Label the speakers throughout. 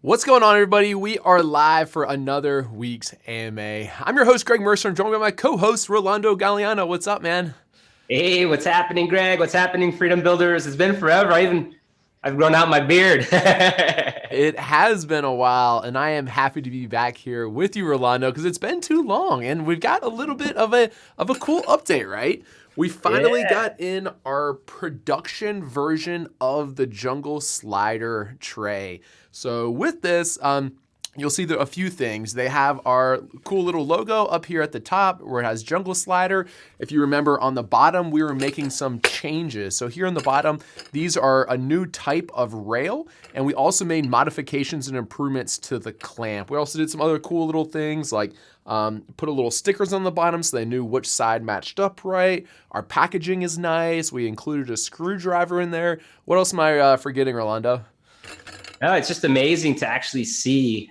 Speaker 1: What's going on, everybody? We are live for another week's AMA. I'm your host, Greg Mercer. I'm joined by my co-host, Rolando Galliano. What's up, man?
Speaker 2: Hey, what's happening, Greg? What's happening, Freedom Builders? It's been forever. I've grown out my beard.
Speaker 1: It has been a while, and I am happy to be back here with you, Rolando, because it's been too long, and we've got a little bit of a cool update, right? We finally got in our production version of the Jungle Slider tray. So with this, you'll see a few things. They have our cool little logo up here at the top where it has Jungle Slider. If you remember, on the bottom, we were making some changes. So here on the bottom, these are a new type of rail, and we also made modifications and improvements to the clamp. We also did some other cool little things like put a little stickers on the bottom so they knew which side matched up right. Our packaging is nice. We included a screwdriver in there. What else am I forgetting, Rolando?
Speaker 2: No, it's just amazing to actually see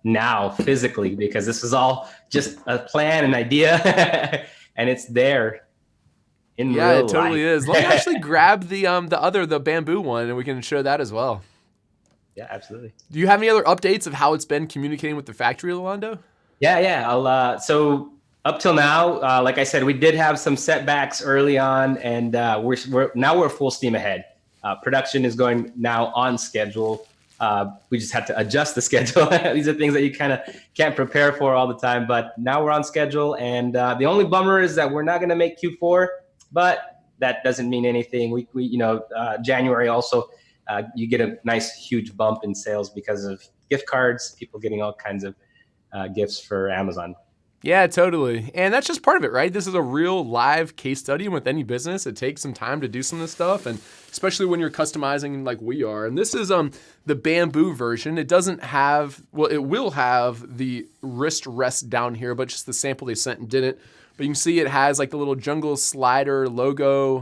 Speaker 2: now physically, because this is all just a plan, an idea, and it's there in real life.
Speaker 1: Yeah, it totally is. Let me actually grab the bamboo one, and we can show that as well.
Speaker 2: Yeah, absolutely.
Speaker 1: Do you have any other updates of how it's been communicating with the factory, Rolando?
Speaker 2: Yeah. So up till now, like I said, we did have some setbacks early on, and we're full steam ahead. Production is going now on schedule. We just had to adjust the schedule. These are things that you kind of can't prepare for all the time, but now we're on schedule. And the only bummer is that we're not going to make Q4, but that doesn't mean anything. January also, you get a nice huge bump in sales because of gift cards, people getting all kinds of gifts for Amazon.
Speaker 1: Yeah, totally. And that's just part of it, right? This is a real live case study. And with any business, it takes some time to do some of this stuff. And especially when you're customizing like we are. And this is the bamboo version. It doesn't have, well, it will have the wrist rest down here, but just the sample they sent didn't. But you can see it has like the little Jungle Slider logo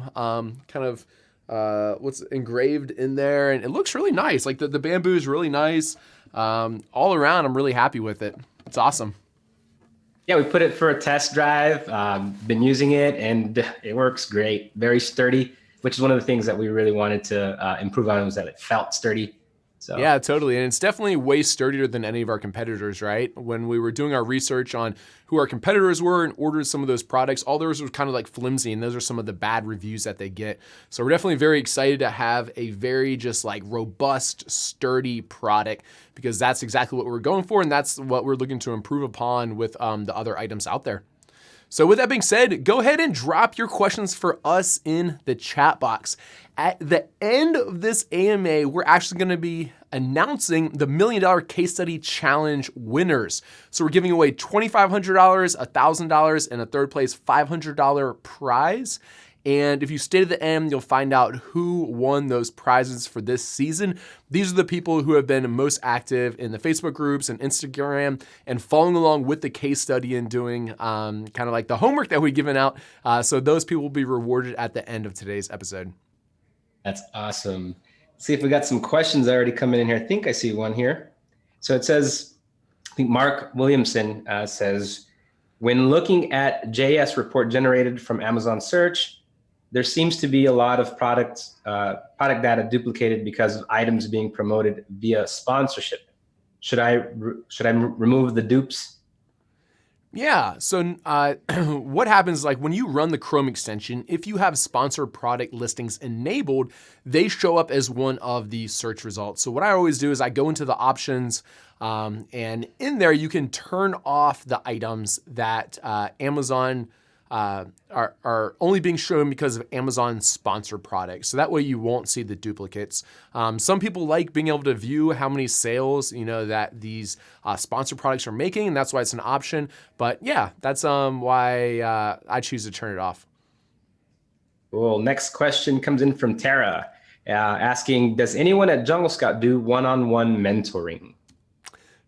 Speaker 1: what's engraved in there. And it looks really nice. Like the bamboo is really nice. All around, I'm really happy with it. It's awesome.
Speaker 2: Yeah, we put it for a test drive, been using it, and it works great. Very sturdy, which is one of the things that we really wanted to improve on, was that it felt sturdy. So
Speaker 1: yeah, totally. And it's definitely way sturdier than any of our competitors, right? When we were doing our research on who our competitors were and ordered some of those products, all theirs was kind of like flimsy, and those are some of the bad reviews that they get. So we're definitely very excited to have a very just like robust, sturdy product, because that's exactly what we're going for, and that's what we're looking to improve upon with the other items out there. So with that being said, go ahead and drop your questions for us in the chat box. At the end of this AMA, we're actually going to be announcing the $1 Million Case Study Challenge winners. So we're giving away $2,500, $1,000, and a third place $500 prize. And if you stay to the end, you'll find out who won those prizes for this season. These are the people who have been most active in the Facebook groups and Instagram and following along with the case study and doing kind of like the homework that we've given out. So those people will be rewarded at the end of today's episode.
Speaker 2: That's awesome. Let's see if we got some questions already coming in here. I think I see one here. So it says, I think Mark Williamson says, when looking at JS report generated from Amazon search, there seems to be a lot of product data duplicated because of items being promoted via sponsorship. Should I remove the dupes?
Speaker 1: Yeah, so what happens is, like, when you run the Chrome extension, if you have sponsored product listings enabled, they show up as one of the search results. So what I always do is I go into the options, and in there you can turn off the items that Amazon are only being shown because of Amazon sponsored products. So that way you won't see the duplicates. Some people like being able to view how many sales, that these sponsored products are making, and that's why it's an option. But yeah, that's why I choose to turn it off.
Speaker 2: Cool. Next question comes in from Tara, asking, does anyone at Jungle Scout do one-on-one mentoring?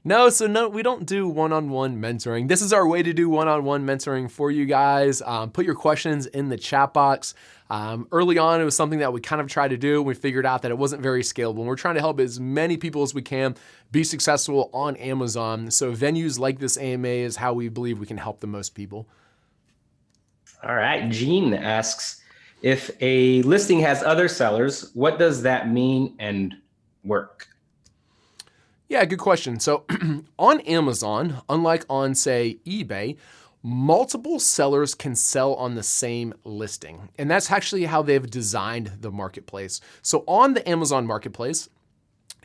Speaker 1: No, we don't do one-on-one mentoring. This is our way to do one-on-one mentoring for you guys. Put your questions in the chat box. Early on, it was something that we kind of tried to do. We figured out that it wasn't very scalable. And we're trying to help as many people as we can be successful on Amazon. So venues like this AMA is how we believe we can help the most people.
Speaker 2: All right. Gene asks, if a listing has other sellers, what does that mean and work?
Speaker 1: Yeah, good question. So on Amazon, unlike on, say, eBay, multiple sellers can sell on the same listing. And that's actually how they've designed the marketplace. So on the Amazon marketplace,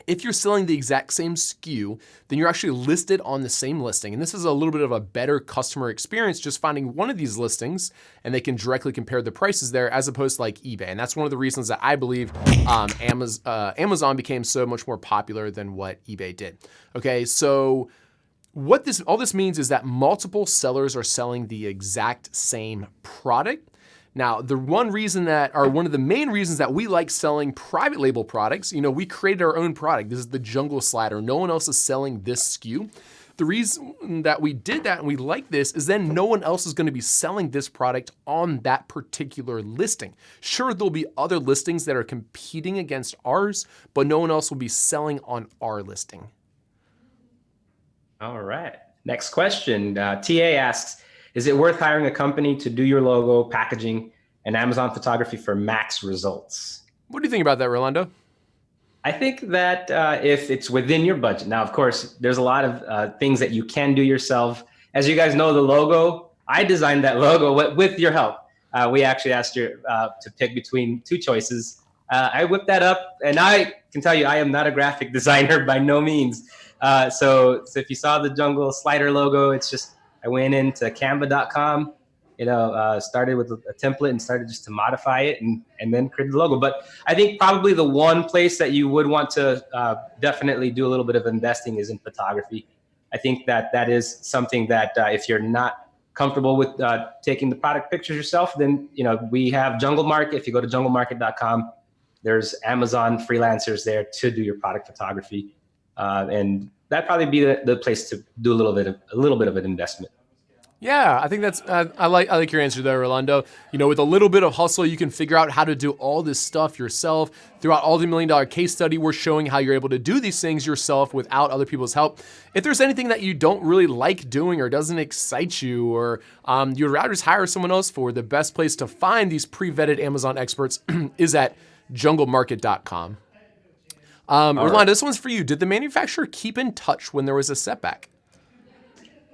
Speaker 1: if you're selling the exact same SKU, then you're actually listed on the same listing. And this is a little bit of a better customer experience, just finding one of these listings and they can directly compare the prices there as opposed to like eBay. And that's one of the reasons that I believe Amazon became so much more popular than what eBay did. Okay, so what all this means is that multiple sellers are selling the exact same product. Now, one of the main reasons that we like selling private label products, we created our own product. This is the Jungle Slider. No one else is selling this SKU. The reason that we did that and we like this is then no one else is going to be selling this product on that particular listing. Sure, there'll be other listings that are competing against ours, but no one else will be selling on our listing.
Speaker 2: All right. Next question. TA asks, is it worth hiring a company to do your logo, packaging, and Amazon photography for max results?
Speaker 1: What do you think about that, Rolando?
Speaker 2: I think that if it's within your budget. Now, of course, there's a lot of things that you can do yourself. As you guys know, the logo, I designed that logo with your help. We actually asked you to pick between two choices. I whipped that up, and I can tell you, I am not a graphic designer by no means. So if you saw the Jungle Slider logo, it's just, I went into canva.com, started with a template and started just to modify it and then create the logo. But I think probably the one place that you would want to definitely do a little bit of investing is in photography. I think that is something that if you're not comfortable with taking the product pictures yourself, then, we have Jungle Market. If you go to junglemarket.com, there's Amazon freelancers there to do your product photography. And that'd probably be the place to do a little bit of an investment.
Speaker 1: Yeah, I think that's I like your answer there, Rolando. With a little bit of hustle, you can figure out how to do all this stuff yourself. Throughout all the $1 Million case study, we're showing how you're able to do these things yourself without other people's help. If there's anything that you don't really like doing or doesn't excite you, or you'd rather just hire someone else for, the best place to find these pre-vetted Amazon experts is at junglemarket.com. Rolando,
Speaker 2: right.
Speaker 1: this one's for you. Did the manufacturer keep in touch when there was a setback?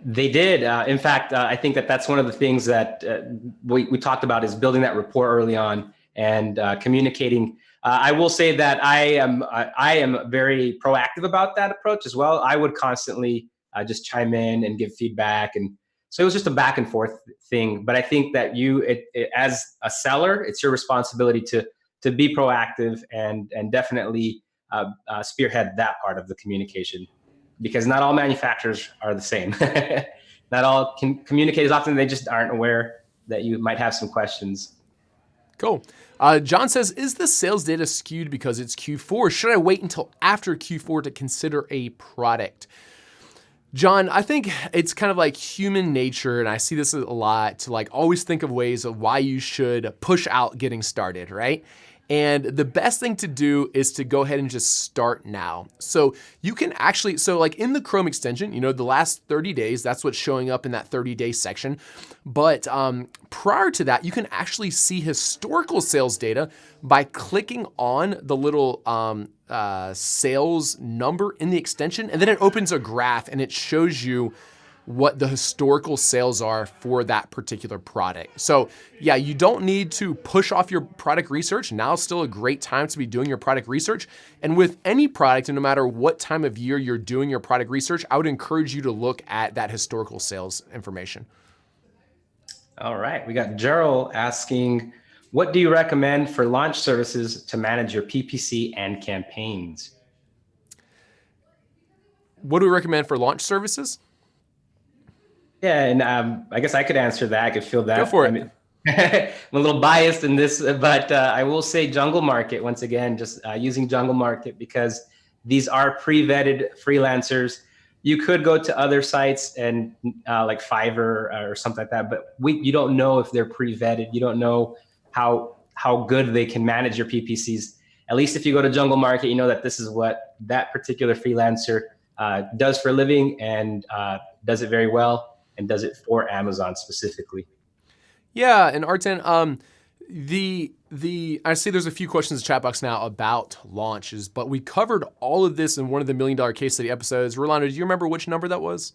Speaker 2: They did. In fact, I think that's one of the things that we talked about is building that rapport early on and communicating. I will say that I am very proactive about that approach as well. I would constantly just chime in and give feedback, and so it was just a back and forth thing. But I think that as a seller, it's your responsibility to be proactive and definitely spearhead that part of the communication, because not all manufacturers are the same. Not all can communicate as often. They just aren't aware that you might have some questions.
Speaker 1: Cool. John says, is the sales data skewed because it's Q4? Should I wait until after Q4 to consider a product? John, I think it's kind of like human nature, and I see this a lot, to like always think of ways of why you should push out getting started, right? And the best thing to do is to go ahead and just start now. So you can actually, like in the Chrome extension, the last 30 days, that's what's showing up in that 30-day section. But prior to that, you can actually see historical sales data by clicking on the little sales number in the extension, and then it opens a graph and it shows you what the historical sales are for that particular product. So yeah, you don't need to push off your product research. Now is still a great time to be doing your product research. And with any product, and no matter what time of year you're doing your product research, I would encourage you to look at that historical sales information.
Speaker 2: All right. We got Gerald asking, what do you recommend for launch services to manage your PPC and campaigns?
Speaker 1: What do we recommend for launch services?
Speaker 2: Yeah, and I guess I could answer that. I could feel that.
Speaker 1: Go for it.
Speaker 2: I mean, I'm a little biased in this, but I will say Jungle Market once again. Just using Jungle Market because these are pre-vetted freelancers. You could go to other sites and like Fiverr or something like that, but you don't know if they're pre-vetted. You don't know how good they can manage your PPCs. At least if you go to Jungle Market, you know that this is what that particular freelancer does for a living and does it very well. And does it for Amazon specifically.
Speaker 1: Yeah, and Arten, I see there's a few questions in the chat box now about launches, but we covered all of this in one of the $1 million case study episodes. Rolando, do you remember which number that was?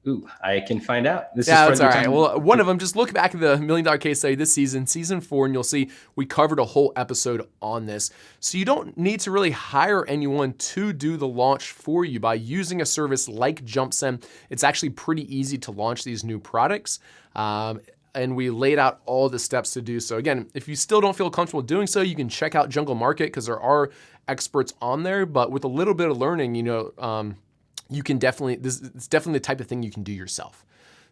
Speaker 2: Ooh, I can find out. This
Speaker 1: Yeah,
Speaker 2: is for
Speaker 1: that's all right. Well, one of them, just look back at the $1 million case study this season, season 4, and you'll see we covered a whole episode on this. So you don't need to really hire anyone to do the launch for you. By using a service like JumpSend, it's actually pretty easy to launch these new products. And we laid out all the steps to do so. Again, if you still don't feel comfortable doing so, you can check out Jungle Market because there are experts on there. But with a little bit of learning, you can definitely, it's definitely the type of thing you can do yourself.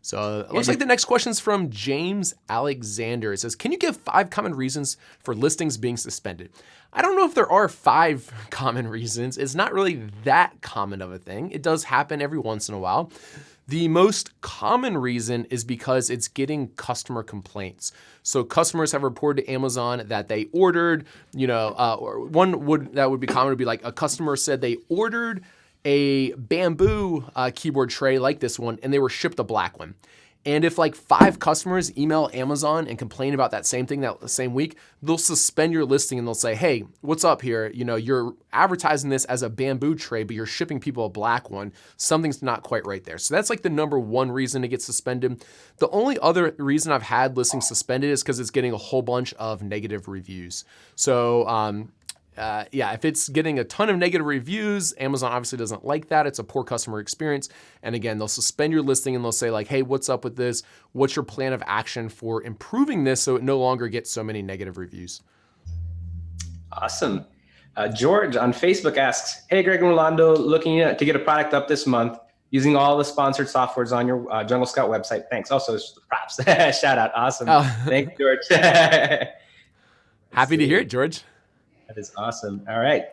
Speaker 1: So it looks like the next question is from James Alexander. It says, can you give 5 common reasons for listings being suspended? I don't know if there are 5 common reasons. It's not really that common of a thing. It does happen every once in a while. The most common reason is because it's getting customer complaints. So customers have reported to Amazon that they ordered, or that would be common would be like a customer said they ordered a bamboo keyboard tray like this one, and they were shipped a black one. And if like 5 customers email Amazon and complain about that same thing that same week, they'll suspend your listing and they'll say, hey, what's up here? You're advertising this as a bamboo tray, but you're shipping people a black one. Something's not quite right there. So that's like the number 1 reason to get suspended. The only other reason I've had listings suspended is because it's getting a whole bunch of negative reviews. So, if it's getting a ton of negative reviews, Amazon obviously doesn't like that. It's a poor customer experience. And again, they'll suspend your listing and they'll say like, hey, what's up with this? What's your plan of action for improving this so it no longer gets so many negative reviews?
Speaker 2: Awesome. George on Facebook asks, hey, Greg and Rolando, looking to get a product up this month using all the sponsored softwares on your Jungle Scout website. Thanks. Also, props. Shout out. Awesome. Oh. Thank you, George.
Speaker 1: Happy to hear it, George.
Speaker 2: That is awesome. All right.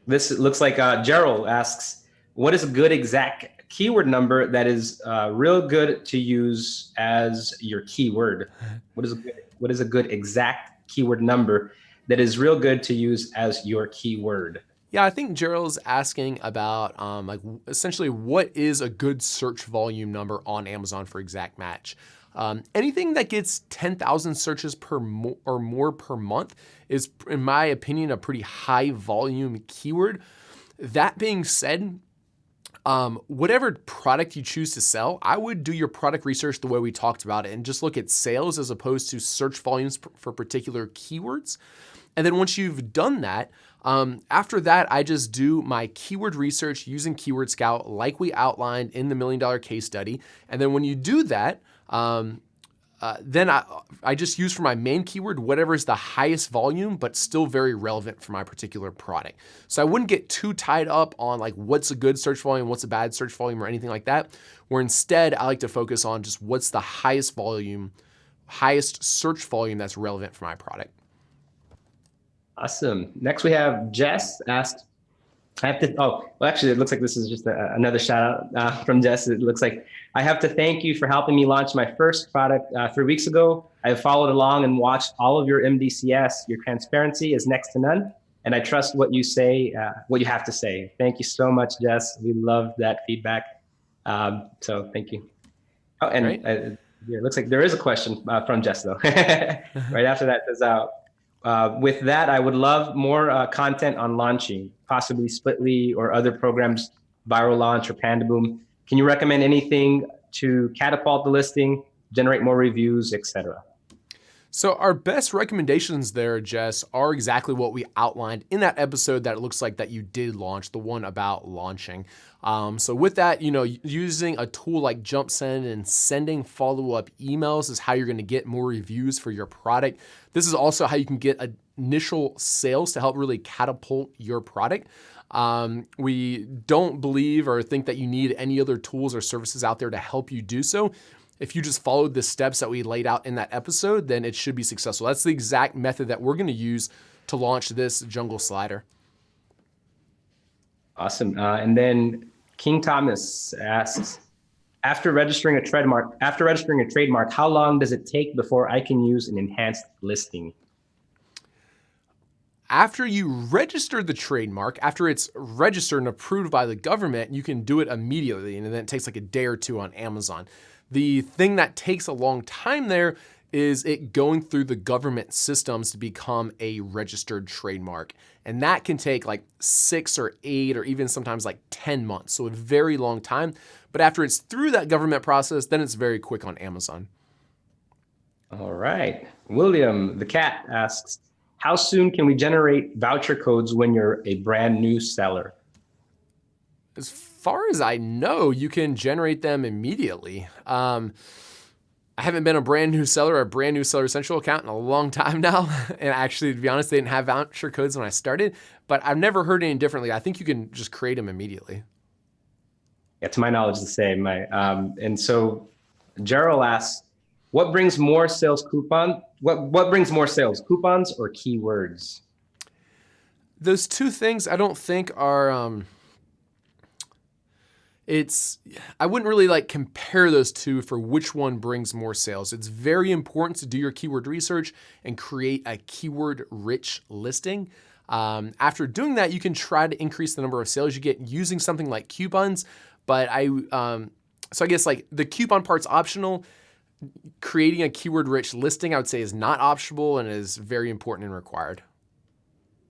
Speaker 2: This looks like Gerald asks, what is a good exact keyword number that is real good to use as your keyword? What is a good exact keyword number that is real good to use as your keyword?
Speaker 1: Yeah, I think Gerald's asking about essentially what is a good search volume number on Amazon for exact match. Anything that gets 10,000 searches or more per month is, in my opinion, a pretty high volume keyword. That being said, whatever product you choose to sell, I would do your product research the way we talked about it and just look at sales as opposed to search volumes for particular keywords. And then once you've done that, after that, I just do my keyword research using Keyword Scout like we outlined in the $1 million case study. And then when you do that, then I just use for my main keyword whatever is the highest volume, but still very relevant for my particular product. So I wouldn't get too tied up on like what's a good search volume, what's a bad search volume or anything like that, where instead I like to focus on just what's the highest search volume that's relevant for my product.
Speaker 2: Awesome. Next we have Jess asked, actually, it looks like this is just another shout out from Jess. It looks like, I have to thank you for helping me launch my first product 3 weeks ago. I have followed along and watched all of your MDCS. Your transparency is next to none. And I trust what you say, what you have to say. Thank you so much, Jess. We love that feedback. So thank you. Oh, and it looks like there is a question from Jess though. Right after that says, with that, I would love more content on launching, possibly Splitly or other programs, Viral Launch or PandaBoom. Can you recommend anything to catapult the listing, generate more reviews, etc.?
Speaker 1: So our best recommendations there, Jess, are exactly what we outlined in that episode that it looks like that you did launch, the one about launching. So with that, using a tool like JumpSend and sending follow-up emails is how you're going to get more reviews for your product. This is also how you can get initial sales to help really catapult your product. We don't believe or think that you need any other tools or services out there to help you do so. If you just followed the steps that we laid out in that episode, then it should be successful. That's the exact method that we're going to use to launch this Jungle Slider.
Speaker 2: Awesome. And then King Thomas asks, after registering a trademark, how long does it take before I can use an enhanced listing?
Speaker 1: After you register the trademark, after it's registered and approved by the government, you can do it immediately. And then it takes like a day or two on Amazon. The thing that takes a long time there is it going through the government systems to become a registered trademark. And that can take like 6 or 8 or even sometimes like 10 months. So a very long time. But after it's through that government process, then it's very quick on Amazon.
Speaker 2: All right. William, the cat, asks, how soon can we generate voucher codes when you're a brand new seller?
Speaker 1: As far as I know, you can generate them immediately. I haven't been a brand new seller or a brand new Seller Central account in a long time now. And actually, to be honest, they didn't have voucher codes when I started, but I've never heard any differently. I think you can just create them immediately.
Speaker 2: Yeah, to my knowledge, the same. And so Gerald asks, what brings more sales coupon? What brings more sales, coupons or keywords?
Speaker 1: Those two things I don't think are, I wouldn't really like compare those two for which one brings more sales. It's very important to do your keyword research and create a keyword rich listing. After doing that, you can try to increase the number of sales you get using something like coupons. But so I guess like the coupon part's optional. Creating a keyword rich listing, I would say, is not optional and is very important and required.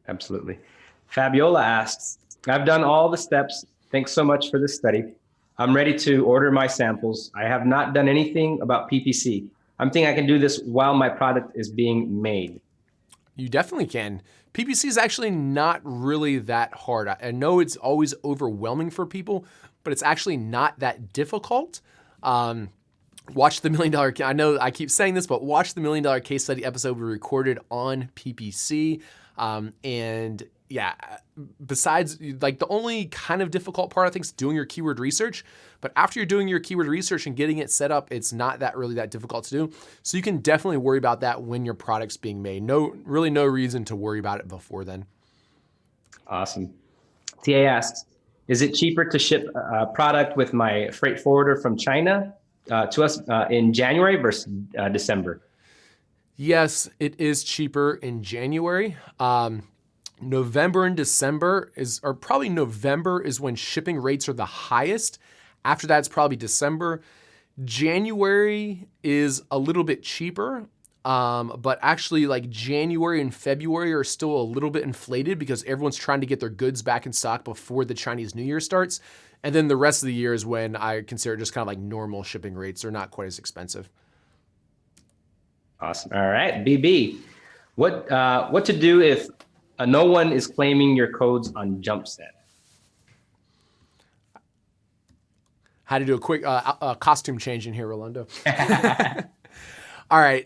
Speaker 2: Absolutely. Fabiola asks, I've done all the steps. Thanks so much for this study. I'm ready to order my samples. I have not done anything about PPC. I'm thinking I can do this while my product is being made.
Speaker 1: You definitely can. PPC is actually not really that hard. I know it's always overwhelming for people, but it's actually not that difficult. Watch the $1 Million, I know I keep saying this, but watch the $1 Million case study episode we recorded on PPC. And yeah, besides like the only kind of difficult part I think is doing your keyword research, but after you're doing your keyword research and getting it set up, it's not really that difficult to do. So you can definitely worry about that when your product's being made. No reason to worry about it before then.
Speaker 2: Awesome. TA asks, is it cheaper to ship a product with my freight forwarder from China to us in January versus December?
Speaker 1: Yes, it is cheaper in January. November and December November is when shipping rates are the highest. After that, it's probably December. January is a little bit cheaper, but actually like January and February are still a little bit inflated because everyone's trying to get their goods back in stock before the Chinese New Year starts. And then the rest of the year is when I consider just kind of like normal shipping rates. They're not quite as expensive.
Speaker 2: Awesome. All right, BB, what to do if no one is claiming your codes on JumpSend?
Speaker 1: Had to do a quick costume change in here, Rolando. All right.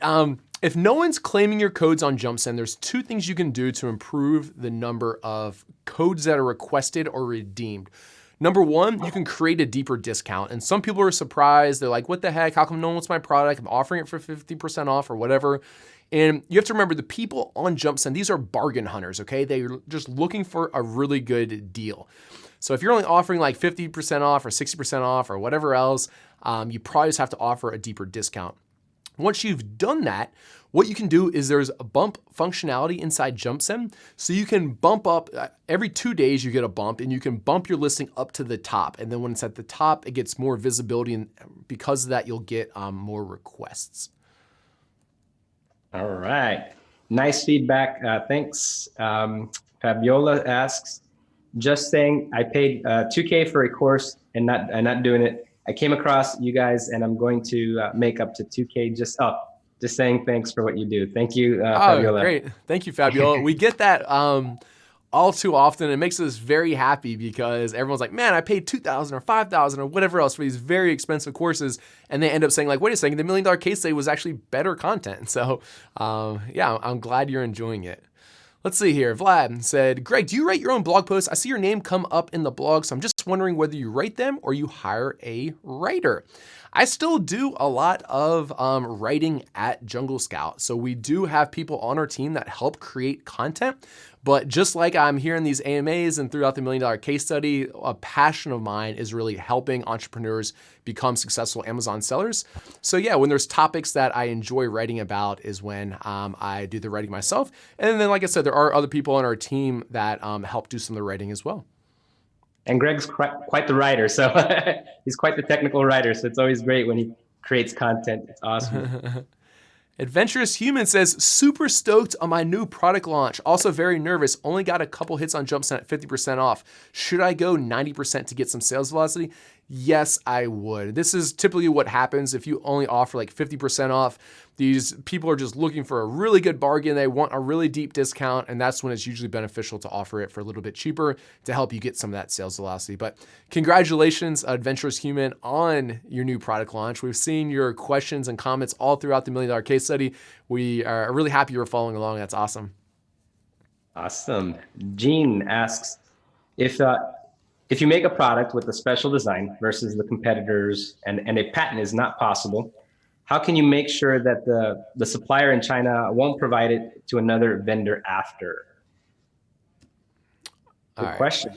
Speaker 1: If no one's claiming your codes on JumpSend, there's two things you can do to improve the number of codes that are requested or redeemed. Number one, you can create a deeper discount. And some people are surprised. They're like, what the heck? How come no one wants my product? I'm offering it for 50% off or whatever. And you have to remember the people on JumpSend, these are bargain hunters, okay? They're just looking for a really good deal. So if you're only offering like 50% off or 60% off or whatever else, you probably just have to offer a deeper discount. Once you've done that, what you can do is there's a bump functionality inside JumpSend. So you can bump up, every 2 days you get a bump and you can bump your listing up to the top. And then when it's at the top, it gets more visibility. And because of that, you'll get more requests.
Speaker 2: All right. Nice feedback. Thanks. Fabiola asks, just saying I paid $2K for a course and not doing it. I came across you guys and I'm going to make up to $2K just saying thanks for what you do. Thank you, Fabiola.
Speaker 1: Great. Thank you, Fabiola. We get that all too often. It makes us very happy because everyone's like, man, I paid $2,000 or $5,000 or whatever else for these very expensive courses. And they end up saying like, wait a second, the $1 Million case study was actually better content. So yeah, I'm glad you're enjoying it. Let's see here. Vlad said, Greg, do you write your own blog posts? I see your name come up in the blog, so I'm just wondering whether you write them or you hire a writer. I still do a lot of writing at Jungle Scout. So we do have people on our team that help create content. But just like I'm here in these AMAs and throughout the $1 Million case study, a passion of mine is really helping entrepreneurs become successful Amazon sellers. So yeah, when there's topics that I enjoy writing about is when I do the writing myself. And then, like I said, there are other people on our team that help do some of the writing as well.
Speaker 2: And Greg's quite the writer. So he's quite the technical writer. So it's always great when he creates content. It's awesome.
Speaker 1: Adventurous Human says, super stoked on my new product launch. Also very nervous. Only got a couple hits on Jumpstart at 50% off. Should I go 90% to get some sales velocity? Yes, I would. This is typically what happens if you only offer like 50% off. These people are just looking for a really good bargain. They want a really deep discount, and that's when it's usually beneficial to offer it for a little bit cheaper to help you get some of that sales velocity. But congratulations, Adventurous Human, on your new product launch. We've seen your questions and comments all throughout the $1 Million Case Study. We are really happy you're following along. That's awesome.
Speaker 2: Awesome. Gene asks, if you make a product with a special design versus the competitors and a patent is not possible, how can you make sure that the supplier in China won't provide it to another vendor after? Good question.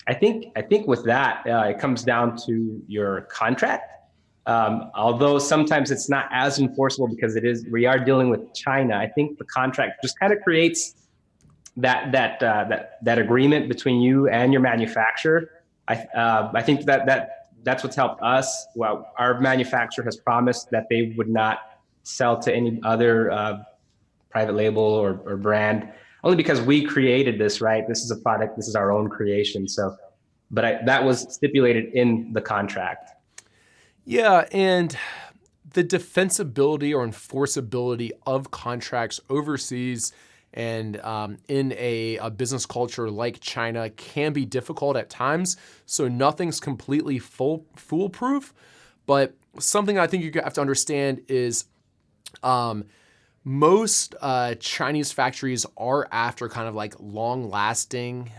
Speaker 2: I think with that, it comes down to your contract. Although sometimes it's not as enforceable because we are dealing with China. I think the contract just kind of creates that agreement between you and your manufacturer. I think that's what's helped us. Well, our manufacturer has promised that they would not sell to any other private label or brand, only because we created this, right? This is a product, this is our own creation. So, but that was stipulated in the contract.
Speaker 1: Yeah, and the defensibility or enforceability of contracts overseas and in a business culture like China can be difficult at times. So nothing's completely foolproof. But something I think you have to understand is most Chinese factories are after kind of like long-lasting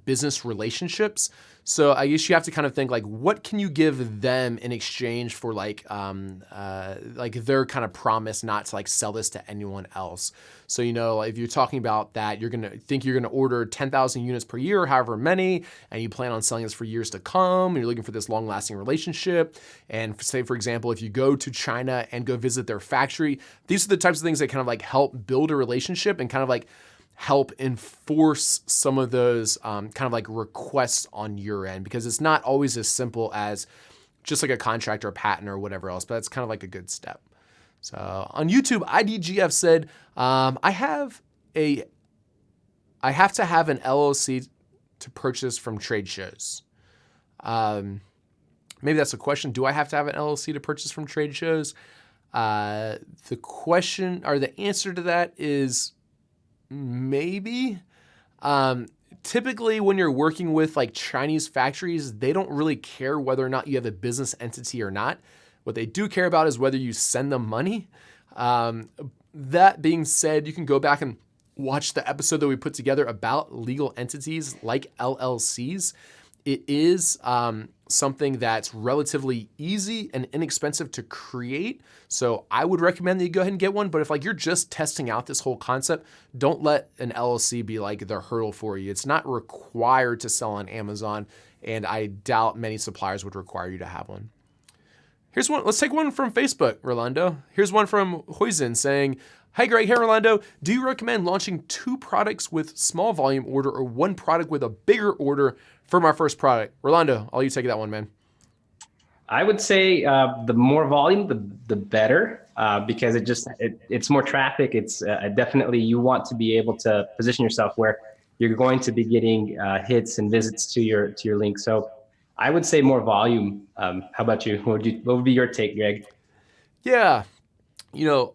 Speaker 1: business relationships. So I guess you have to kind of think like, what can you give them in exchange for like their kind of promise not to like sell this to anyone else? So, if you're talking about that, you're going to order 10,000 units per year, however many, and you plan on selling this for years to come, and you're looking for this long-lasting relationship. And say, for example, if you go to China and go visit their factory, these are the types of things that kind of like help build a relationship and kind of like help enforce some of those kind of like requests on your end, because it's not always as simple as just like a contract or a patent or whatever else, but it's kind of like a good step. So on YouTube, IDGF said, I have to have an LLC to purchase from trade shows. Maybe that's a question. Do I have to have an LLC to purchase from trade shows? The question or the answer to that is maybe. Typically when you're working with like Chinese factories, they don't really care whether or not you have a business entity or not. What they do care about is whether you send them money. That being said, you can go back and watch the episode that we put together about legal entities like LLCs. It is something that's relatively easy and inexpensive to create. So I would recommend that you go ahead and get one. But if like you're just testing out this whole concept, don't let an LLC be like the hurdle for you. It's not required to sell on Amazon, and I doubt many suppliers would require you to have one. Here's one. Let's take one from Facebook, Rolando. Here's one from Hoisin saying, "Hi Greg, hey Rolando. Do you recommend launching 2 products with small volume order or 1 product with a bigger order for my first product?" Rolando, I'll let you take that one, man.
Speaker 2: I would say the more volume, the better, because it's more traffic. It's definitely, you want to be able to position yourself where you're going to be getting hits and visits to your link. So I would say more volume. How about you? What would be your take, Greg?
Speaker 1: Yeah.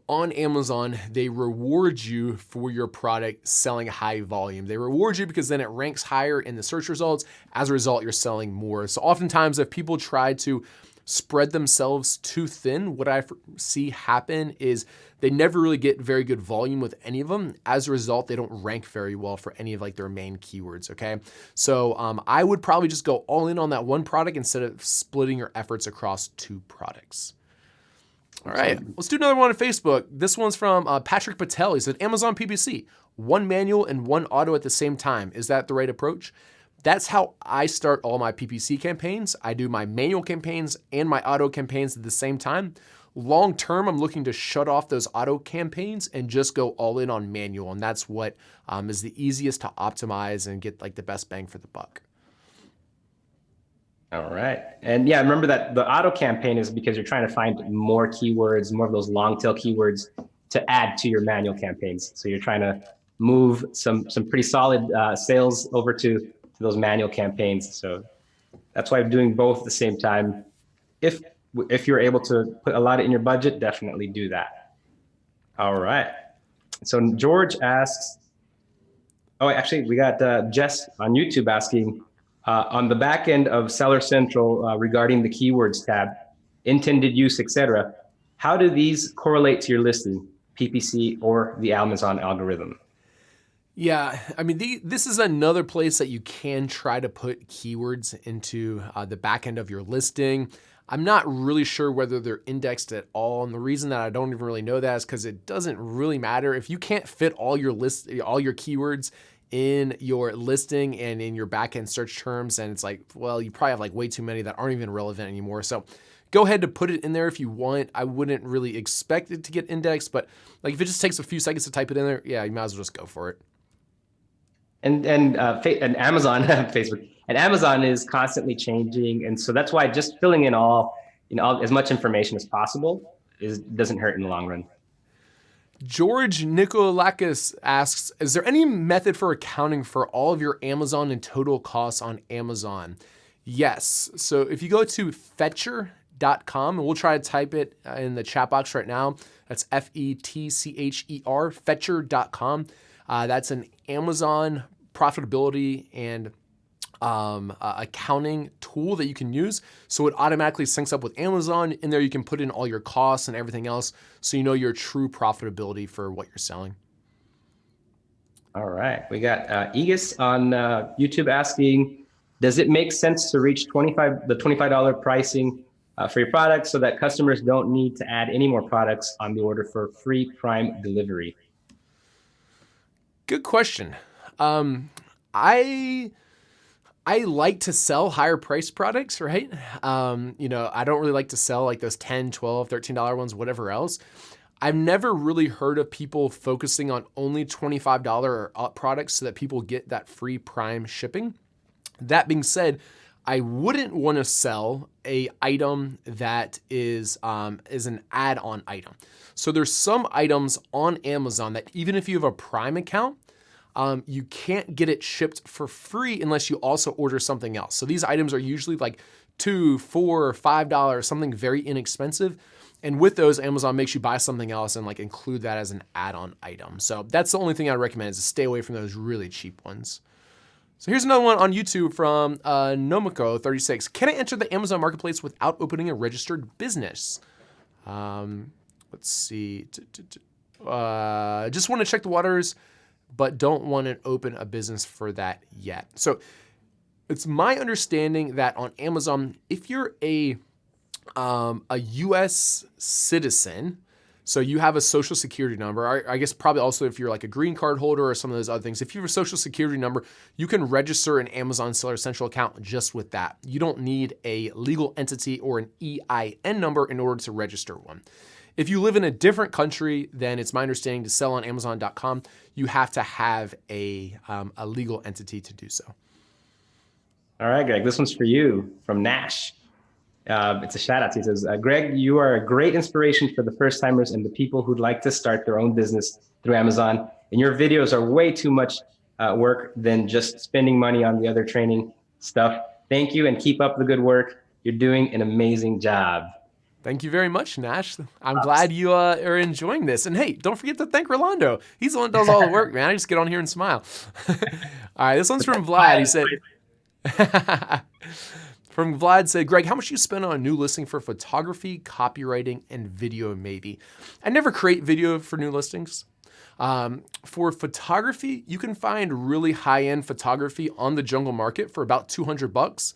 Speaker 1: On Amazon, they reward you for your product selling high volume. They reward you because then it ranks higher in the search results. As a result, you're selling more. So oftentimes if people try to spread themselves too thin, what I see happen is they never really get very good volume with any of them. As a result, they don't rank very well for any of like their main keywords, okay? So I would probably just go all in on that one product instead of splitting your efforts across 2 products. All right, let's do another one on Facebook. This one's from Patrick Patel. He said, Amazon PPC, 1 manual and 1 auto at the same time. Is that the right approach? That's how I start all my PPC campaigns. I do my manual campaigns and my auto campaigns at the same time. Long term, I'm looking to shut off those auto campaigns and just go all in on manual. And that's what is the easiest to optimize and get like the best bang for the buck.
Speaker 2: All right. And yeah, remember that the auto campaign is because you're trying to find more keywords, more of those long tail keywords to add to your manual campaigns. So you're trying to move some pretty solid sales over to those manual campaigns. So that's why I'm doing both at the same time. If if you're able to put a lot in your budget, definitely do that. All right. So George asks, oh, actually, we got Jess on YouTube asking on the back end of Seller Central regarding the keywords tab, intended use, etc. How do these correlate to your listing, PPC or the Amazon algorithm?
Speaker 1: Yeah, I mean, this is another place that you can try to put keywords into the back end of your listing. I'm not really sure whether they're indexed at all, and the reason that I don't even really know that is because it doesn't really matter if you can't fit all your keywords in your listing and in your backend search terms, and it's like, well, you probably have like way too many that aren't even relevant anymore. So go ahead to put it in there if you want. I wouldn't really expect it to get indexed, but like if it just takes a few seconds to type it in there, yeah, you might as well just go for it.
Speaker 2: And Amazon Facebook and Amazon is constantly changing, and so that's why just filling in all as much information as possible doesn't hurt in the long run.
Speaker 1: George Nikolakis asks, is there any method for accounting for all of your Amazon and total costs on Amazon? Yes. So if you go to Fetcher.com, and we'll try to type it in the chat box right now. That's Fetcher, Fetcher.com. That's an Amazon profitability and accounting tool that you can use. So it automatically syncs up with Amazon. In there, you can put in all your costs and everything else, so you know your true profitability for what you're selling.
Speaker 2: All right. We got Aegis on YouTube asking, does it make sense to reach the $25 pricing for your products so that customers don't need to add any more products on the order for free Prime delivery?
Speaker 1: Good question. I like to sell higher priced products, right? I don't really like to sell like those $10, $12, $13 ones, whatever else. I've never really heard of people focusing on only $25 or up products so that people get that free Prime shipping. That being said, I wouldn't want to sell a item that is an add-on item. So there's some items on Amazon that even if you have a Prime account, you can't get it shipped for free unless you also order something else. So these items are usually like $2, $4, $5, something very inexpensive. And with those, Amazon makes you buy something else and like include that as an add-on item. So that's the only thing I recommend is to stay away from those really cheap ones. So here's another one on YouTube from Nomiko36. Can I enter the Amazon Marketplace without opening a registered business? Let's see. Just want to check the waters, but don't want to open a business for that yet. So it's my understanding that on Amazon, if you're a US citizen, so you have a social security number, I guess probably also if you're like a green card holder or some of those other things, if you have a social security number, you can register an Amazon Seller Central account just with that. You don't need a legal entity or an EIN number in order to register one. If you live in a different country, then it's my understanding to sell on Amazon.com, you have to have a legal entity to do so.
Speaker 2: All right, Greg, this one's for you from Nash. It's a shout out. He says, Greg, you are a great inspiration for the first timers and the people who'd like to start their own business through Amazon. And your videos are way too much work than just spending money on the other training stuff. Thank you and keep up the good work. You're doing an amazing job.
Speaker 1: Thank you very much, Nash. I'm glad you are enjoying this. And hey, don't forget to thank Rolando. He's the one that does all the work, man. I just get on here and smile. All right, this one's from Vlad. He said, Vlad said, Greg, how much do you spend on a new listing for photography, copywriting, and video maybe? I never create video for new listings. For photography, you can find really high-end photography on the jungle market for about $200.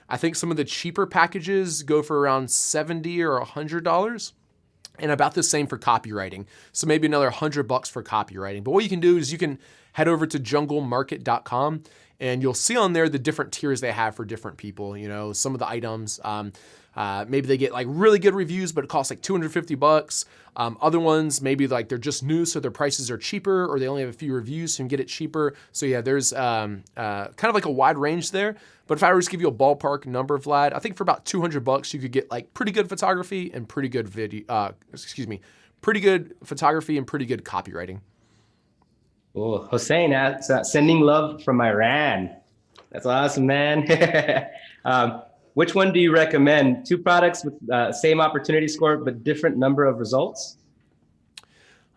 Speaker 1: I think some of the cheaper packages go for around $70 or $100, and about the same for copywriting. So maybe another $100 for copywriting. But what you can do is you can head over to junglemarket.com And you'll see on there the different tiers they have for different people. Some of the items, maybe they get like really good reviews, but it costs like $250. Other ones, maybe like they're just new, so their prices are cheaper, or they only have a few reviews, so you can get it cheaper. So yeah, there's kind of like a wide range there. But if I were to give you a ballpark number, Vlad, I think for about $200, you could get like pretty good photography and pretty good pretty good photography and pretty good copywriting.
Speaker 2: Oh, Hossein, sending love from Iran. That's awesome, man. Which one do you recommend? Two products with same opportunity score, but different number of results?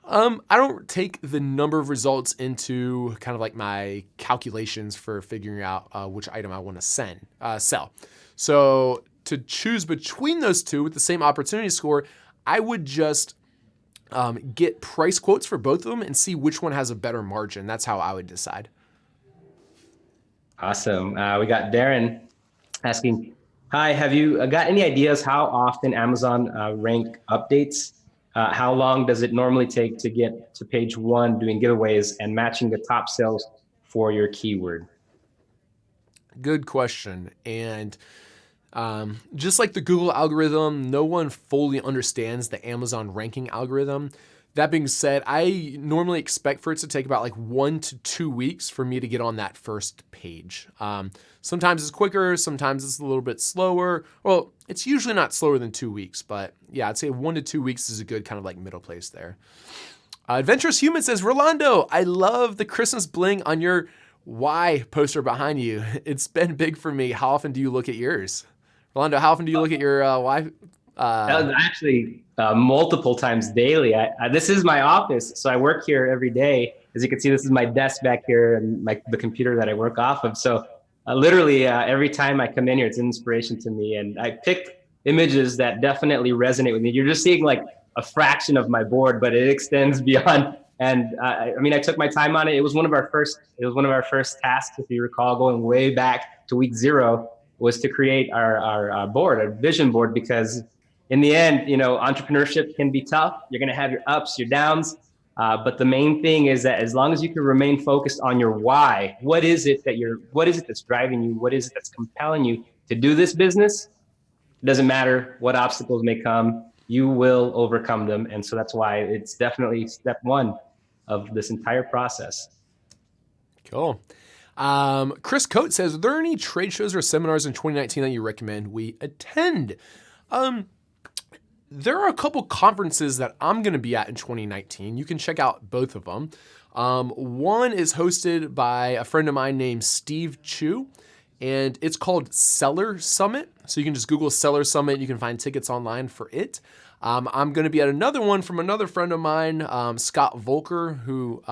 Speaker 1: I don't take the number of results into kind of like my calculations for figuring out which item I want to sell. So to choose between those two with the same opportunity score, I would just get price quotes for both of them and see which one has a better margin. That's how I would decide.
Speaker 2: Awesome. We got Darren asking, hi, have you got any ideas how often Amazon rank updates? How long does it normally take to get to page 1 doing giveaways and matching the top sales for your keyword?
Speaker 1: Good question. And just like the Google algorithm, no one fully understands the Amazon ranking algorithm. That being said, I normally expect for it to take about like 1 to 2 weeks for me to get on that first page. Sometimes it's quicker, sometimes it's a little bit slower. Well, it's usually not slower than 2 weeks, but yeah, I'd say 1 to 2 weeks is a good kind of like middle place there. Adventurous Human says, Rolando, I love the Christmas bling on your Y poster behind you. It's been big for me. How often do you look at yours? Rolando, how often do you look at your Y?
Speaker 2: Actually, multiple times daily. This is my office, so I work here every day. As you can see, this is my desk back here and the computer that I work off of. So literally every time I come in here, it's an inspiration to me. And I picked images that definitely resonate with me. You're just seeing like a fraction of my board, but it extends beyond. And I mean, I took my time on it. It was one of our first tasks, if you recall, going way back to week 0, was to create our board, our vision board, because in the end, entrepreneurship can be tough. You're going to have your ups, your downs. But the main thing is that as long as you can remain focused on your why, what is it that's driving you? What is it that's compelling you to do this business? It doesn't matter what obstacles may come, you will overcome them. And so that's why it's definitely step 1 of this entire process.
Speaker 1: Cool. Chris Coates says, are there any trade shows or seminars in 2019 that you recommend we attend? There are a couple conferences that I'm going to be at in 2019. You can check out both of them. One is hosted by a friend of mine named Steve Chu, and it's called Seller Summit. So you can just Google Seller Summit. You can find tickets online for it. I'm going to be at another one from another friend of mine, Scott Volker, who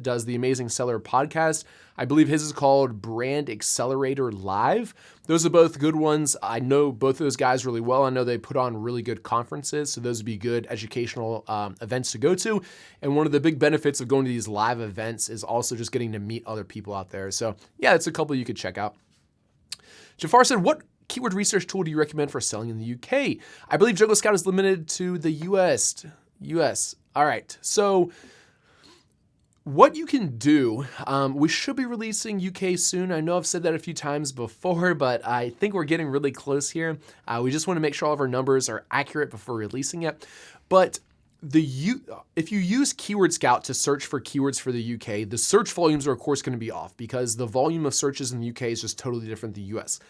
Speaker 1: does the Amazing Seller podcast. I believe his is called Brand Accelerator Live. Those are both good ones. I know both of those guys really well. I know they put on really good conferences, so those would be good educational events to go to. And one of the big benefits of going to these live events is also just getting to meet other people out there. So yeah, it's a couple you could check out. Jafar said, what keyword research tool do you recommend for selling in the UK? I believe Jungle Scout is limited to the US. All right. So what you can do, we should be releasing UK soon. I know I've said that a few times before, but I think we're getting really close here. We just want to make sure all of our numbers are accurate before releasing it. But if you use Keyword Scout to search for keywords for the UK, the search volumes are of course going to be off because the volume of searches in the UK is just totally different than the US.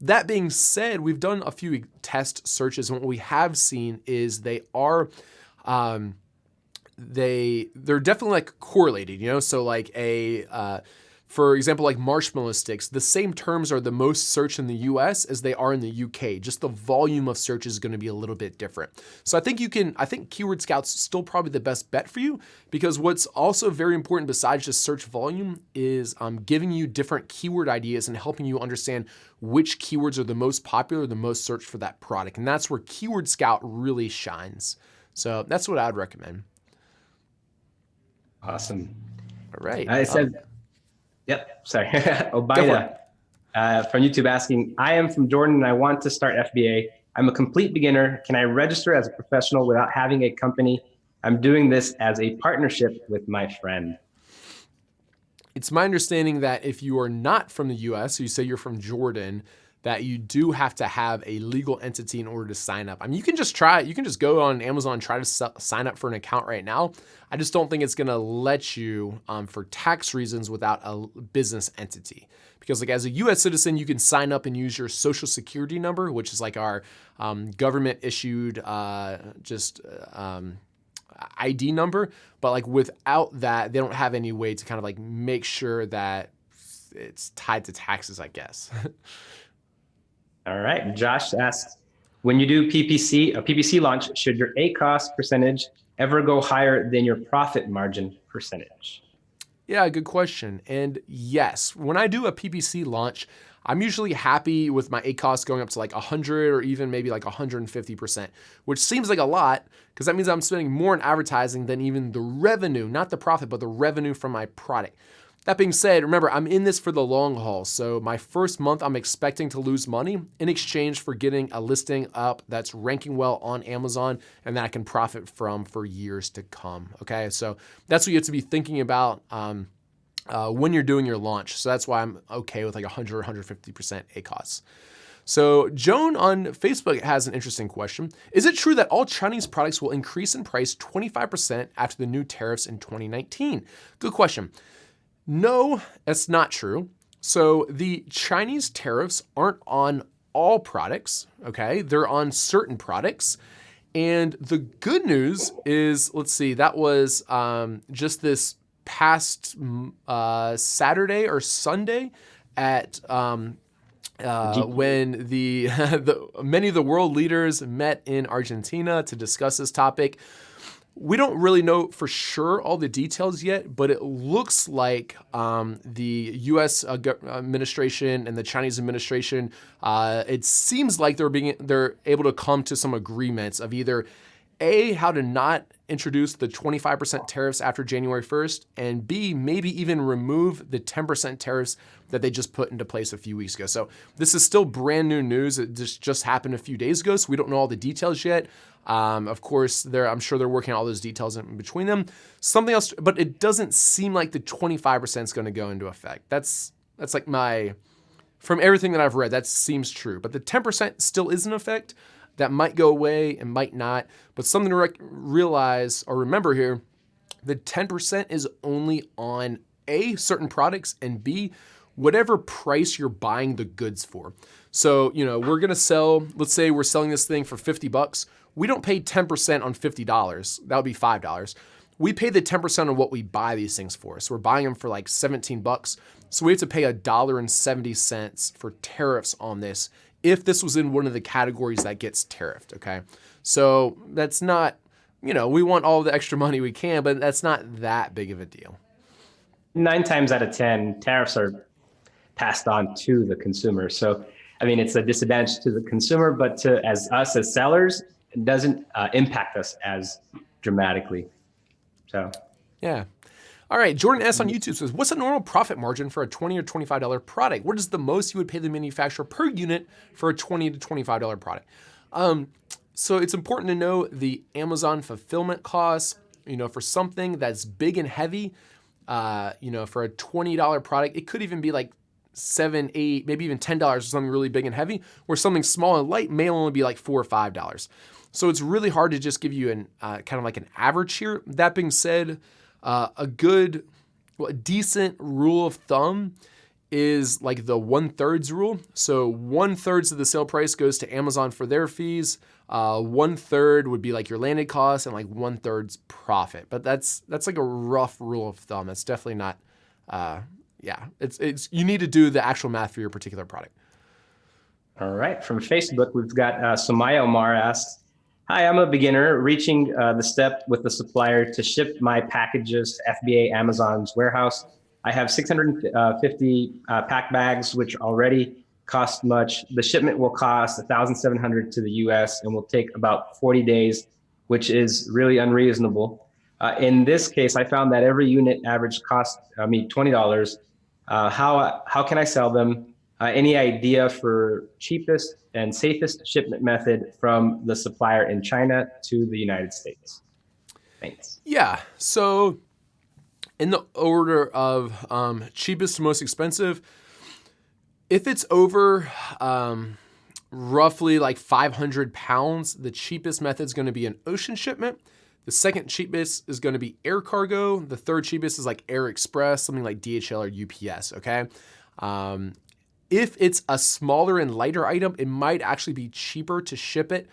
Speaker 1: That being said, we've done a few test searches, and what we have seen is they are they're definitely like correlated, so like for example, like marshmallow sticks, the same terms are the most searched in the US as they are in the UK. Just the volume of search is going to be a little bit different. So I think Keyword Scout's still probably the best bet for you, because what's also very important besides just search volume is giving you different keyword ideas and helping you understand which keywords are the most popular, the most searched for that product. And that's where Keyword Scout really shines. So that's what I'd recommend.
Speaker 2: Awesome.
Speaker 1: All right.
Speaker 2: I said, yep, sorry. Obaida from YouTube asking, I am from Jordan and I want to start FBA. I'm a complete beginner. Can I register as a professional without having a company? I'm doing this as a partnership with my friend.
Speaker 1: It's my understanding that if you are not from the US, so you say you're from Jordan, that you do have to have a legal entity in order to sign up. I mean, you can just try it. You can just go on Amazon and try to sign up for an account right now. I just don't think it's going to let you for tax reasons without a business entity. Because like as a US citizen, you can sign up and use your social security number, which is like our government issued ID number. But like without that, they don't have any way to kind of like make sure that it's tied to taxes, I guess.
Speaker 2: All right. Josh asks, when you do a PPC launch, should your ACoS percentage ever go higher than your profit margin percentage?
Speaker 1: Yeah, good question. And yes, when I do a PPC launch, I'm usually happy with my ACoS going up to like 100 or even maybe like 150%, which seems like a lot because that means I'm spending more in advertising than even the revenue, not the profit, but the revenue from my product. That being said, remember, I'm in this for the long haul. So my first month, I'm expecting to lose money in exchange for getting a listing up that's ranking well on Amazon and that I can profit from for years to come. Okay, so that's what you have to be thinking about when you're doing your launch. So that's why I'm okay with like 100 or 150% ACoS. So Joan on Facebook has an interesting question. Is it true that all Chinese products will increase in price 25% after the new tariffs in 2019? Good question. No, that's not true. So the Chinese tariffs aren't on all products, okay? They're on certain products. And the good news is, let's see, that was just this past Saturday or Sunday at when many of the world leaders met in Argentina to discuss this topic. We don't really know for sure all the details yet, but it looks like the U.S. administration and the Chinese administration, it seems like they're able to come to some agreements of either A, how to not introduce the 25% tariffs after January 1st, and B, maybe even remove the 10% tariffs that they just put into place a few weeks ago. So this is still brand new news. It just happened a few days ago, so we don't know all the details yet. Of course, I'm sure they're working on all those details in between them. Something else, but it doesn't seem like the 25% is going to go into effect. That's like from everything that I've read, that seems true. But the 10% still is in effect. That might go away and might not. But something to realize or remember here, the 10% is only on A, certain products, and B, whatever price you're buying the goods for. So, we're going to sell, let's say we're selling this thing for $50. We don't pay 10% on $50. That would be $5. We pay the 10% on what we buy these things for. So we're buying them for like $17. So we have to pay $1.70 for tariffs on this if this was in one of the categories that gets tariffed, okay? So that's not, we want all the extra money we can, but that's not that big of a deal.
Speaker 2: 9 times out of 10, tariffs are passed on to the consumer. So, I mean, it's a disadvantage to the consumer, but as us as sellers, it doesn't impact us as dramatically. So,
Speaker 1: yeah. All right. Jordan S. on YouTube says, what's a normal profit margin for a $20 or $25 product? What is the most you would pay the manufacturer per unit for a $20 to $25 product? So it's important to know the Amazon fulfillment costs, for something that's big and heavy, for a $20 product, it could even be like $7, $8, maybe even $10 for something really big and heavy, where something small and light may only be like $4 or $5. So it's really hard to just give you an kind of like an average here. That being said, a decent rule of thumb is like the 1/3 rule. So 1/3 of the sale price goes to Amazon for their fees. 1/3 would be like your landed cost and like 1/3's profit. But that's like a rough rule of thumb. That's definitely not, it's you need to do the actual math for your particular product.
Speaker 2: All right. From Facebook, we've got Somaya Omar asks, hi, I'm a beginner reaching the step with the supplier to ship my packages to FBA Amazon's warehouse. I have 650 pack bags, which already cost much. The shipment will cost $1,700 to the US and will take about 40 days, which is really unreasonable. In this case, I found that every unit average cost me $20. How can I sell them? Any idea for cheapest and safest shipment method from the supplier in China to the United States? Thanks.
Speaker 1: Yeah. So in the order of cheapest to most expensive, if it's over roughly like 500 pounds, the cheapest method is going to be an ocean shipment. The second cheapest is going to be air cargo. The third cheapest is like Air Express, something like DHL or UPS, okay? If it's a smaller and lighter item, it might actually be cheaper to ship it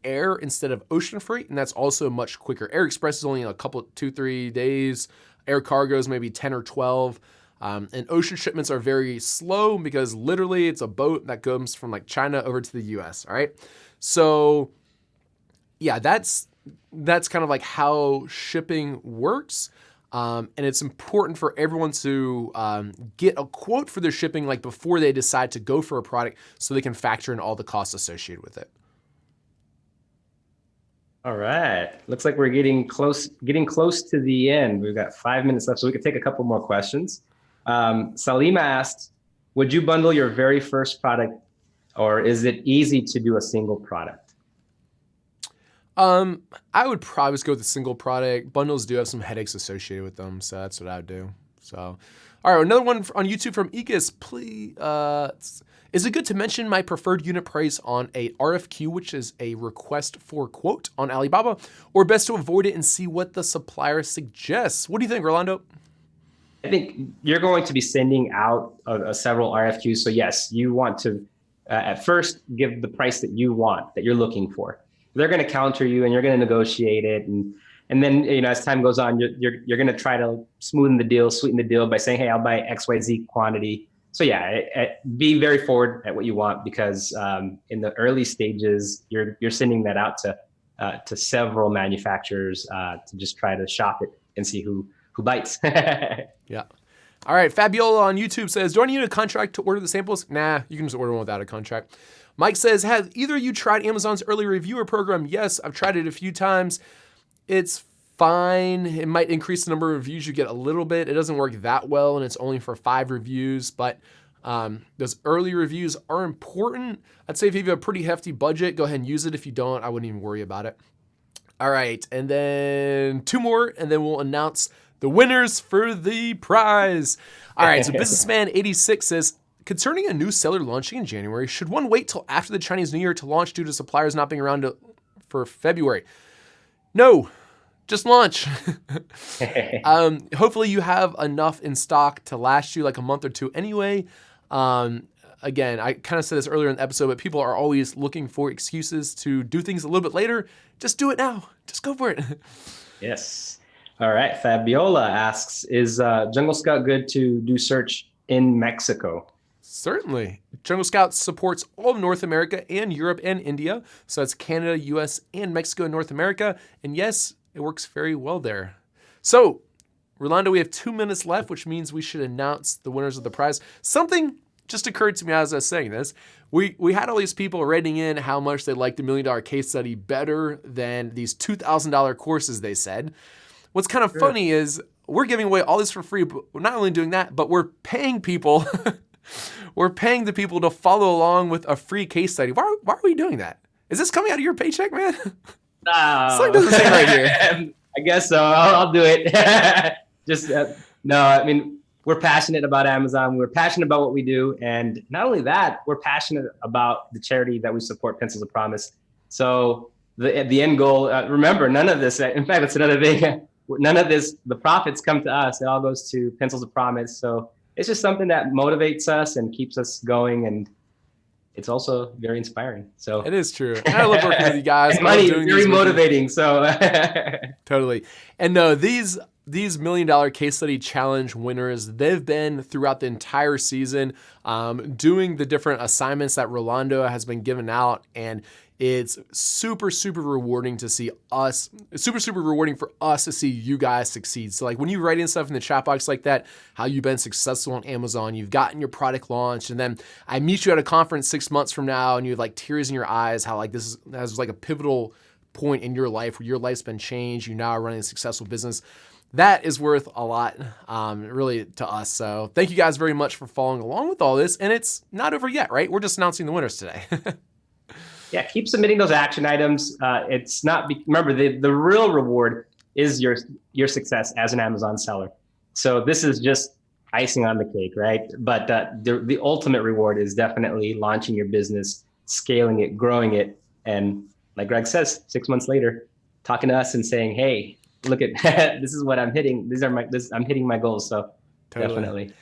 Speaker 1: air instead of ocean freight, and that's also much quicker. Air Express is only a couple, 2-3 days. Air cargo is maybe 10 or 12. And ocean shipments are very slow because literally it's a boat that comes from like China over to the US, all right? So yeah, that's kind of like how shipping works. And it's important for everyone to get a quote for their shipping like before they decide to go for a product so they can factor in all the costs associated with it.
Speaker 2: All right. Looks like we're getting close to the end. We've got 5 minutes left, so we could take a couple more questions. Salima asked, would you bundle your very first product, or is it easy to do a single product?
Speaker 1: I would probably just go with a single product. Bundles do have some headaches associated with them, so that's what I would do. So, all right, another one on YouTube from Ekus. Please, is it good to mention my preferred unit price on a RFQ, which is a request for quote on Alibaba, or best to avoid it and see what the supplier suggests? What do you think, Rolando?
Speaker 2: I think you're going to be sending out several RFQs. So yes, you want to at first give the price that you want, that you're looking for. They're going to counter you, and you're going to negotiate it, and then as time goes on, you're going to try to sweeten the deal by saying, hey, I'll buy XYZ quantity. So yeah, be very forward at what you want, because in the early stages, you're sending that out to several manufacturers to just try to shop it and see who bites.
Speaker 1: Yeah. All right. Fabiola on YouTube says, do I need a contract to order the samples? Nah, you can just order one without a contract. Mike says, have either of you tried Amazon's early reviewer program? Yes, I've tried it a few times. It's fine. It might increase the number of reviews you get a little bit. It doesn't work that well, and it's only for 5 reviews, but those early reviews are important. I'd say if you have a pretty hefty budget, go ahead and use it. If you don't, I wouldn't even worry about it. All right, and then 2 more, and then we'll announce the winners for the prize. All right, so Businessman86 says, concerning a new seller launching in January, should one wait till after the Chinese New Year to launch due to suppliers not being around for February? No, just launch. Hopefully you have enough in stock to last you like a month or 2 anyway. Again, I kind of said this earlier in the episode, but people are always looking for excuses to do things a little bit later. Just do it now. Just go for it.
Speaker 2: Yes. All right. Fabiola asks, is Jungle Scout good to do search in Mexico?
Speaker 1: Certainly. Jungle Scout supports all of North America and Europe and India. So that's Canada, US, and Mexico and North America. And yes, it works very well there. So, Rolando, we have 2 minutes left, which means we should announce the winners of the prize. Something just occurred to me as I was saying this. We had all these people writing in how much they liked the $1 million case study better than these $2,000 courses, they said. What's kind of funny is we're giving away all this for free, but we're not only doing that, but we're paying people. We're paying the people to follow along with a free case study. Why are we doing that? Is this coming out of your paycheck, man?
Speaker 2: No.
Speaker 1: Something doesn't say right here.
Speaker 2: I guess so. I'll do it. Just no. I mean, we're passionate about Amazon. We're passionate about what we do, and not only that, we're passionate about the charity that we support, Pencils of Promise. So the end goal. Remember, none of this. In fact, that's another thing. None of this. The profits come to us. It all goes to Pencils of Promise. So it's just something that motivates us and keeps us going, and it's also very inspiring. So
Speaker 1: it is true. I love working with you guys.
Speaker 2: Money is very motivating. So
Speaker 1: totally. And no, these $1 million case study challenge winners, they've been throughout the entire season doing the different assignments that Rolando has been giving out, and it's super, super rewarding to see us. It's super, super rewarding for us to see you guys succeed. So like when you write in stuff in the chat box like that, how you've been successful on Amazon, you've gotten your product launched, and then I meet you at a conference 6 months from now and you have like tears in your eyes, how like this is like a pivotal point in your life where your life's been changed. You now are running a successful business. That is worth a lot, really, to us. So thank you guys very much for following along with all this. And it's not over yet, right? We're just announcing the winners today.
Speaker 2: Yeah, keep submitting those action items. It's not, remember, the real reward is your success as an Amazon seller. So this is just icing on the cake, right? But the ultimate reward is definitely launching your business, scaling it, growing it, and like Greg says, 6 months later, talking to us and saying, "Hey, look at this is what I'm hitting. I'm hitting my goals." So
Speaker 1: Totally.
Speaker 2: definitely.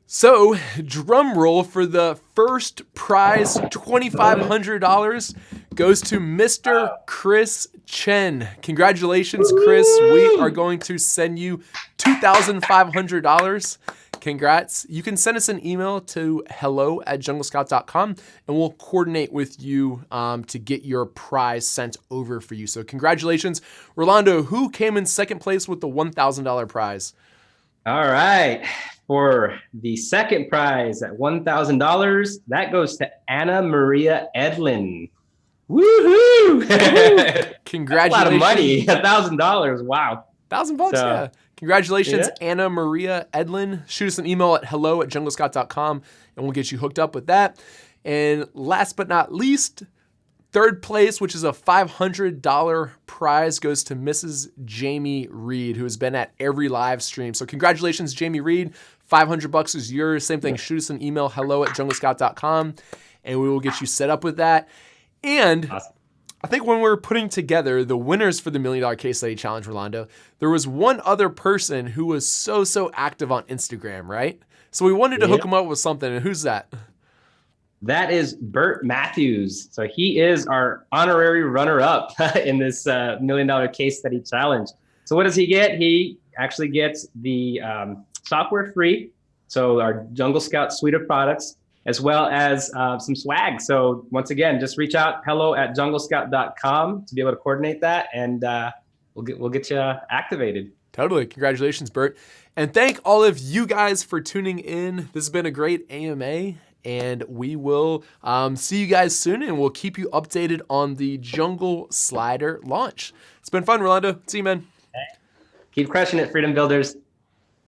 Speaker 1: So, drum roll for the first prize, $2,500 goes to Mr. Chris Chen. Congratulations, Chris. We are going to send you $2,500. Congrats. You can send us an email to hello@junglescout.com and we'll coordinate with you to get your prize sent over for you. So, congratulations. Rolando, who came in second place with the $1,000 prize?
Speaker 2: All right. For the second prize at $1,000, that goes to Anna Maria Edlin. Woohoo!
Speaker 1: Congratulations.
Speaker 2: A lot of money. $1,000. Wow.
Speaker 1: $1,000, yeah. Congratulations, Anna Maria Edlin. Shoot us an email at hello@junglescout.com and we'll get you hooked up with that. And last but not least, third place, which is a $500 prize, goes to Mrs. Jamie Reed, who has been at every live stream. So congratulations, Jamie Reed. $500 is yours. Same thing. Shoot us an email, hello@junglescout.com, and we will get you set up with that. And awesome. I think when we're putting together the winners for the $1 Million Case Study Challenge, Rolando, there was one other person who was so active on Instagram, right? So we wanted to hook him up with something. And who's that?
Speaker 2: That is Bert Matthews. So he is our honorary runner-up in this $1 Million Case Study Challenge. So what does he get? He actually gets the software free. So our Jungle Scout suite of products, as well as some swag. So once again, just reach out, hello@junglescout.com to be able to coordinate that, and we'll get you activated.
Speaker 1: Totally. Congratulations, Bert. And thank all of you guys for tuning in. This has been a great AMA, and we will see you guys soon, and we'll keep you updated on the Jungle Slider launch. It's been fun, Rolando. See you, man.
Speaker 2: Keep crushing it, Freedom Builders.